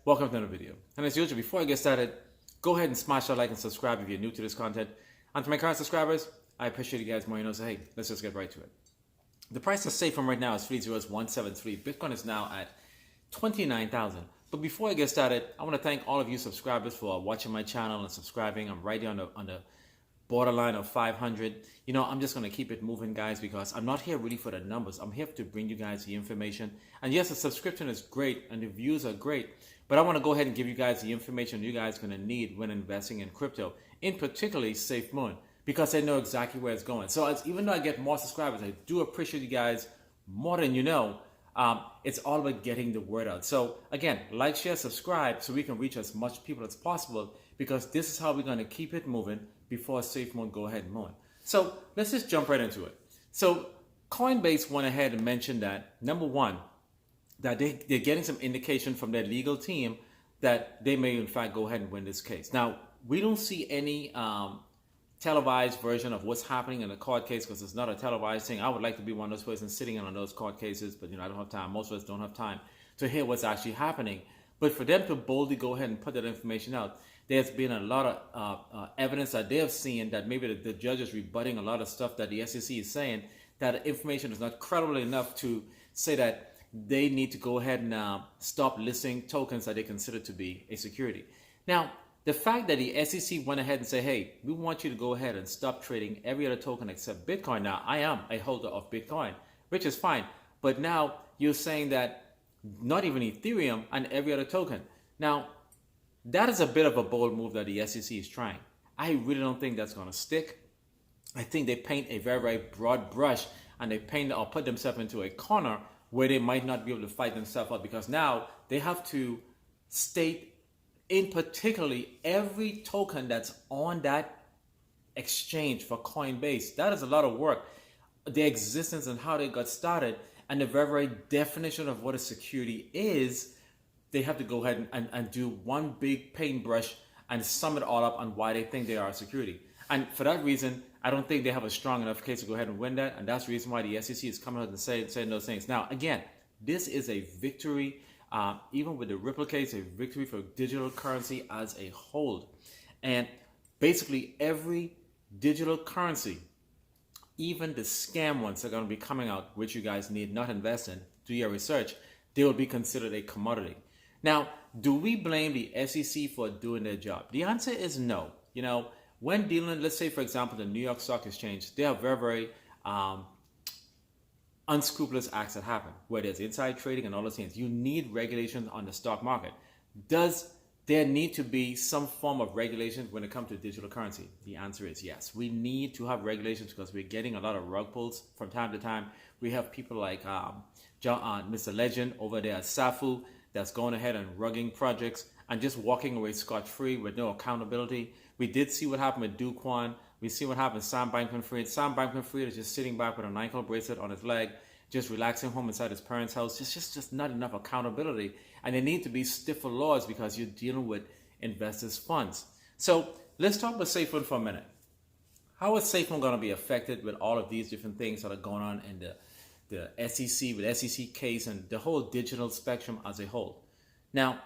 welcome to another video. And as usual, before I get started, go ahead and smash that like and subscribe if you're new to this content. And to my current subscribers, I appreciate you guys more. So hey, let's just get right to it. The price of Safemoon right now is 30173. Bitcoin is now at 29,000. But before I get started, I want to thank all of you subscribers for watching my channel and subscribing. I'm right here on the borderline of 500. I'm just going to keep it moving, guys, because I'm not here really for the numbers. I'm here to bring you guys the information. And yes, the subscription is great and the views are great, but I want to go ahead and give you guys the information you guys are going to need when investing in crypto, in particularly Safemoon, because I know exactly where it's going. So even though I get more subscribers, I do appreciate you guys more than you know. It's all about getting the word out. So again, like, share, subscribe so we can reach as much people as possible, because this is how we're going to keep it moving before Safemoon go ahead and move. So let's just jump right into it. So Coinbase went ahead and mentioned that, number one, that they're getting some indication from their legal team that they may in fact go ahead and win this case. Now, we don't see any televised version of what's happening in the court case, because it's not a televised thing. I would like to be one of those persons sitting in on those court cases, but I don't have time. Most of us don't have time to hear what's actually happening. But for them to boldly go ahead and put that information out, there's been a lot of evidence that they have seen that maybe the judge is rebutting a lot of stuff that the SEC is saying, that information is not credible enough to say that they need to go ahead and stop listing tokens that they consider to be a security. Now, the fact that the SEC went ahead and said, hey, we want you to go ahead and stop trading every other token except Bitcoin. Now, I am a holder of Bitcoin, which is fine. But now you're saying that not even Ethereum and every other token. Now, that is a bit of a bold move that the SEC is trying. I really don't think that's going to stick. I think they paint a very, very broad brush, and they paint or put themselves into a corner where they might not be able to fight themselves out, because now they have to state in particularly every token that's on that exchange for Coinbase. That is a lot of work. Their existence and how they got started, and the very, very definition of what a security is. They have to go ahead and do one big paintbrush and sum it all up on why they think they are a security. And for that reason, I don't think they have a strong enough case to go ahead and win that. And that's the reason why the SEC is coming out and saying those things. Now, again, this is a victory, even with the Ripple case, a victory for digital currency as a whole. And basically every digital currency, even the scam ones that are going to be coming out, which you guys need not invest in, do your research, they will be considered a commodity. Now, do we blame the SEC for doing their job? The answer is no. When dealing, let's say, for example, the New York Stock Exchange, they have very, very unscrupulous acts that happen, where there's inside trading and all those things. You need regulations on the stock market. Does there need to be some form of regulation when it comes to digital currency? The answer is yes. We need to have regulations, because we're getting a lot of rug pulls from time to time. We have people like Mr. Legend over there at Safu, that's going ahead and rugging projects and just walking away scot-free with no accountability. We did see what happened with Do Kwon. We see what happened with Sam Bankman-Fried. Sam Bankman-Fried is just sitting back with an ankle bracelet on his leg, just relaxing home inside his parents' house. It's just not enough accountability. And there need to be stiffer laws, because you're dealing with investors' funds. So let's talk about Safemoon for a minute. How is Safemoon going to be affected with all of these different things that are going on in the SEC, with SEC case, and the whole digital spectrum as a whole? Now,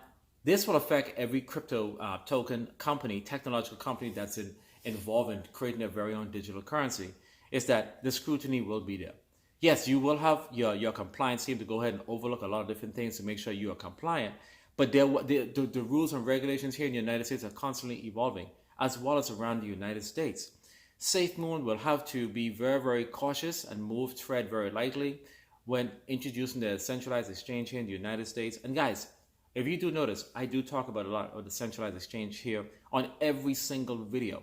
this will affect every crypto token company, technological company that's involved in creating their very own digital currency, is that the scrutiny will be there. Yes, you will have your compliance team to go ahead and overlook a lot of different things to make sure you are compliant, but the rules and regulations here in the United States are constantly evolving, as well as around the United States. Safemoon will have to be very, very cautious and tread very lightly when introducing the centralized exchange here in the United States. And guys, if you do notice, I do talk about a lot of the centralized exchange here on every single video,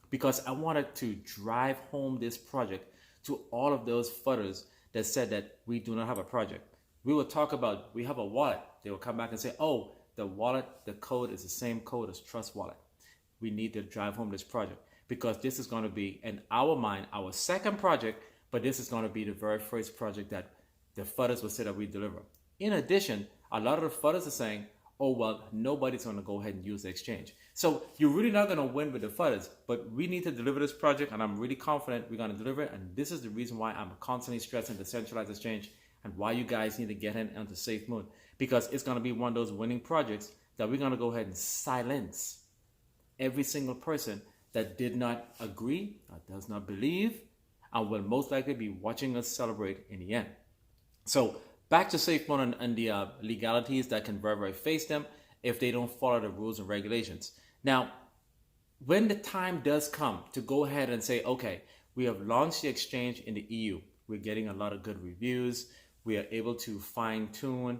because I wanted to drive home this project to all of those fudders that said that we do not have a project. We will talk about, we have a wallet. They will come back and say, oh, the wallet, the code is the same code as Trust Wallet. We need to drive home this project, because this is going to be, in our mind, our second project, but this is going to be the very first project that the fudders will say that we deliver. In addition, a lot of the fudders are saying, oh, well, nobody's going to go ahead and use the exchange. So you're really not going to win with the fudders, but we need to deliver this project, and I'm really confident we're going to deliver it. And this is the reason why I'm constantly stressing the centralized exchange, and why you guys need to get in onto Safemoon, because it's going to be one of those winning projects that we're going to go ahead and silence every single person that did not agree, or does not believe, and will most likely be watching us celebrate in the end. So back to Safemoon and the legalities that can very face them if they don't follow the rules and regulations. Now, when the time does come to go ahead and say, okay, we have launched the exchange in the EU, we're getting a lot of good reviews, we are able to fine tune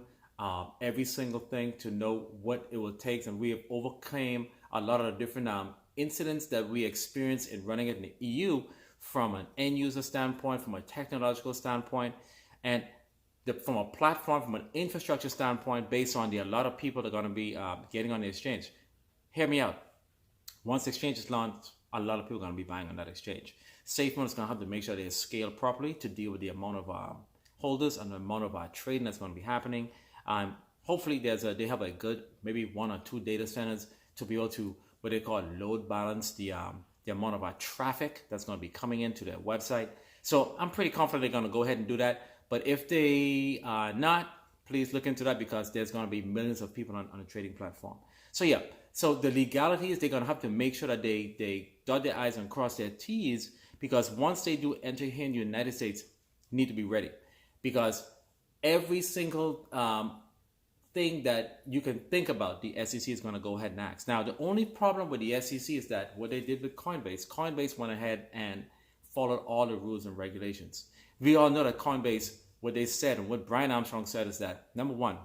every single thing to know what it will take, and we have overcome a lot of the different incidents that we experience in running it in the EU from an end user standpoint, from a technological standpoint, and from a platform, from an infrastructure standpoint, based on a lot of people that are going to be getting on the exchange. Hear me out. Once the exchange is launched, a lot of people are going to be buying on that exchange. Safemoon is going to have to make sure they scale properly to deal with the amount of holders and the amount of trading that's going to be happening. Hopefully, they have a good, maybe 1 or 2 data centers to be able to, what they call load balance the amount of traffic that's going to be coming into their website. So I'm pretty confident they're going to go ahead and do that. But if they are not, please look into that, because there's going to be millions of people on the trading platform. So yeah, so the legalities, they're going to have to make sure that they dot their I's and cross their T's, because once they do enter here in the United States, need to be ready, because every single thing that you can think about, the SEC is going to go ahead and ask. Now, the only problem with the SEC is that what they did with Coinbase went ahead and followed all the rules and regulations. We all know that Coinbase, what they said and what Brian Armstrong said is that, number one,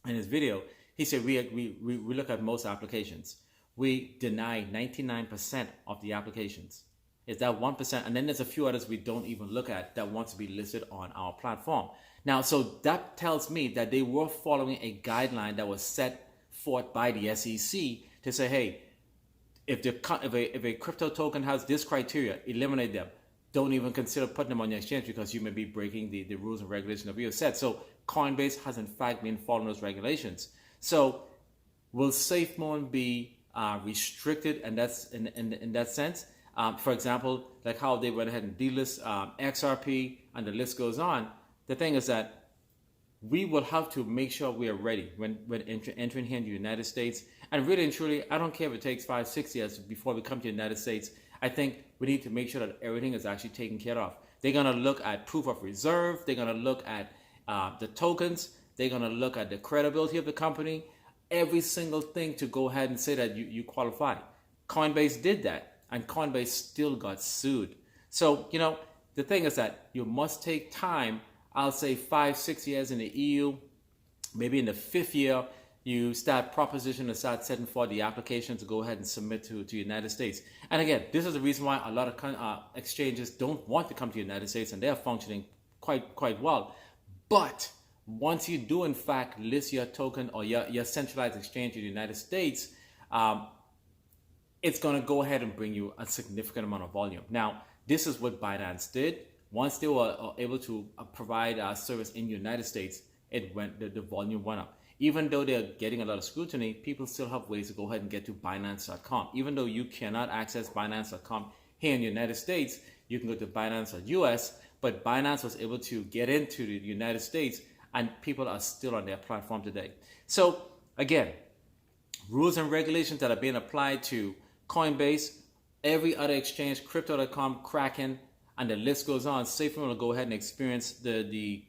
in his video, he said we look at most applications. We deny 99% of the applications. It's that 1%, and then there's a few others we don't even look at that want to be listed on our platform. Now, so that tells me that they were following a guideline that was set forth by the SEC to say, hey, if a crypto token has this criteria, eliminate them. Don't even consider putting them on your exchange, because you may be breaking the rules and regulations that we have set. So Coinbase has in fact been following those regulations. So will Safemoon be restricted? And that's in that sense. For example, like how they went ahead and delist XRP, and the list goes on. The thing is that we will have to make sure we are ready when entering here in the United States. And really and truly, I don't care if it takes 5-6 years before we come to the United States. I think we need to make sure that everything is actually taken care of. They're going to look at proof of reserve. They're going to look at the tokens. They're going to look at the credibility of the company. Every single thing to go ahead and say that you qualify. Coinbase did that, and Coinbase still got sued. So, the thing is that you must take time. I'll say 5-6 years in the EU. Maybe in the 5th year, you start proposition and start setting for the application to go ahead and submit to the United States. And again, this is the reason why a lot of exchanges don't want to come to the United States, and they're functioning quite well. But once you do in fact list your token or your centralized exchange in the United States, it's going to go ahead and bring you a significant amount of volume. Now, this is what Binance did. Once they were able to provide a service in the United States, the volume went up. Even though they're getting a lot of scrutiny, people still have ways to go ahead and get to Binance.com. Even though you cannot access Binance.com here in the United States, you can go to Binance.us, but Binance was able to get into the United States, and people are still on their platform today. So again, rules and regulations that are being applied to Coinbase, every other exchange, Crypto.com, Kraken, and the list goes on. Safemoon will go ahead and experience the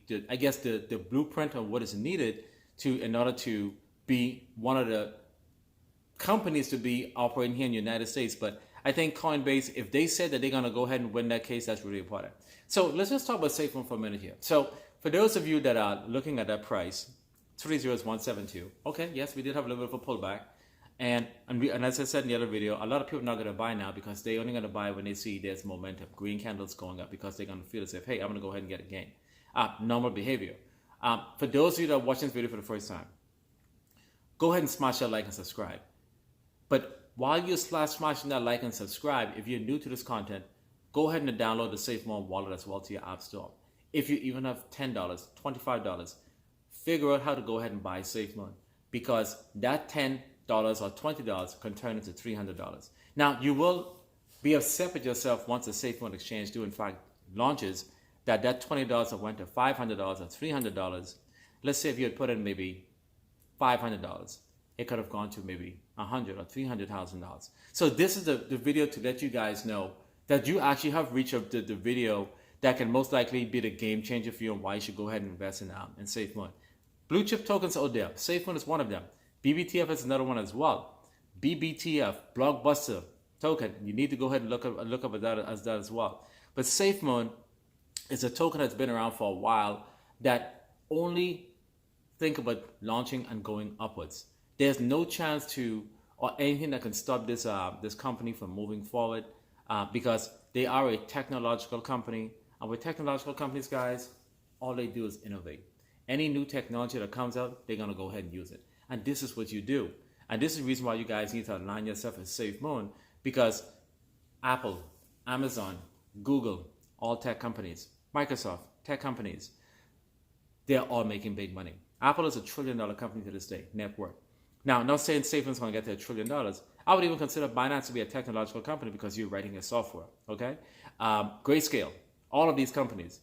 blueprint of what is needed in order to be one of the companies to be operating here in the United States. But I think Coinbase, if they said that they're going to go ahead and win that case, that's really important. So let's just talk about Safemoon for a minute here. So for those of you that are looking at that price, 30172. Okay, yes, we did have a little bit of a pullback. And as I said in the other video, a lot of people are not going to buy now, because they're only going to buy when they see there's momentum, green candles going up, because they're going to feel as if, hey, I'm going to go ahead and get a gain. Normal behavior. For those of you that are watching this video for the first time, go ahead and smash that like and subscribe. But while you're smashing that like and subscribe, if you're new to this content, go ahead and download the Safemoon wallet as well to your app store. If you even have $10, $25, figure out how to go ahead and buy Safemoon, because that $10 or $20 can turn into $300. Now, you will be upset with yourself once the Safemoon exchange in fact launches, that $20 that went to $500 or $300. Let's say if you had put in maybe $500, it could have gone to maybe $100,000 or $300,000. So this is the video to let you guys know that you actually have reached the video that can most likely be the game changer for you and why you should go ahead and invest in Safemoon. Blue chip tokens out there. Safemoon is one of them. BBTF is another one as well. BBTF, blockbuster token. You need to go ahead and look up at that as well. But Safemoon is a token that's been around for a while that only think about launching and going upwards. There's no chance to or anything that can stop this this company from moving forward because they are a technological company. And with technological companies, guys, all they do is innovate. Any new technology that comes out, they're going to go ahead and use it. And this is what you do. And this is the reason why you guys need to align yourself with Safemoon, because Apple, Amazon, Google, all tech companies, Microsoft, tech companies, they're all making big money. Apple is $1 trillion company to this day, net worth. Now, not saying Safemoon's going to get to $1 trillion. I would even consider Binance to be a technological company because you're writing a software, okay? Grayscale, all of these companies,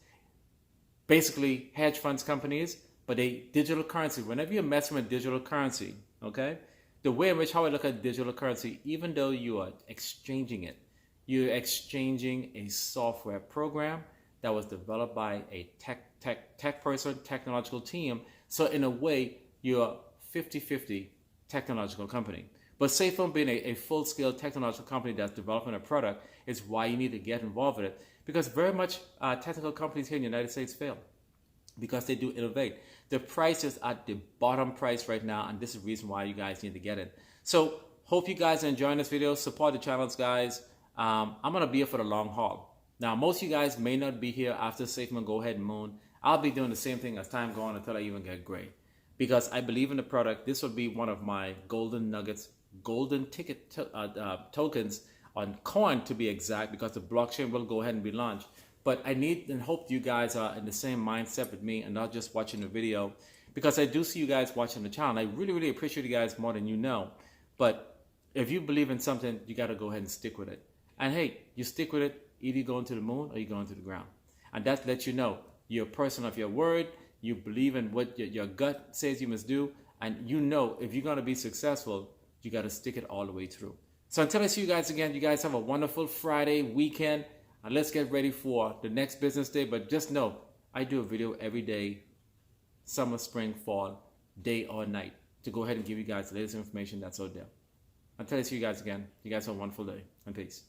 basically hedge funds companies, but they digital currency. Whenever you're messing with digital currency, okay, the way in which how I look at digital currency, even though you are exchanging it, you're exchanging a software program that was developed by a tech person, technological team. So in a way, you're 50-50 technological company. But Safemoon being a full-scale technological company that's developing a product is why you need to get involved with it. Because very much technical companies here in the United States fail because they do innovate. The price is at the bottom price right now, and this is the reason why you guys need to get it. So hope you guys are enjoying this video. Support the channels, guys. I'm going to be here for the long haul. Now, most of you guys may not be here after Safemoon Go Ahead and Moon. I'll be doing the same thing as time goes on until I even get gray. Because I believe in the product. This will be one of my golden nuggets, golden ticket tokens on Coin to be exact, because the blockchain will go ahead and be launched. But I need and hope you guys are in the same mindset with me and not just watching the video, because I do see you guys watching the channel. I really, really appreciate you guys more than you know. But if you believe in something, you got to go ahead and stick with it. And hey, you stick with it, either you're going to the moon or you're going to the ground. And that lets you know you're a person of your word. You believe in what your gut says you must do. And you know if you're going to be successful, you got to stick it all the way through. So until I see you guys again, you guys have a wonderful Friday weekend. And let's get ready for the next business day. But just know, I do a video every day, summer, spring, fall, day or night, to go ahead and give you guys the latest information that's out there. Until I see you guys again, you guys have a wonderful day, and peace.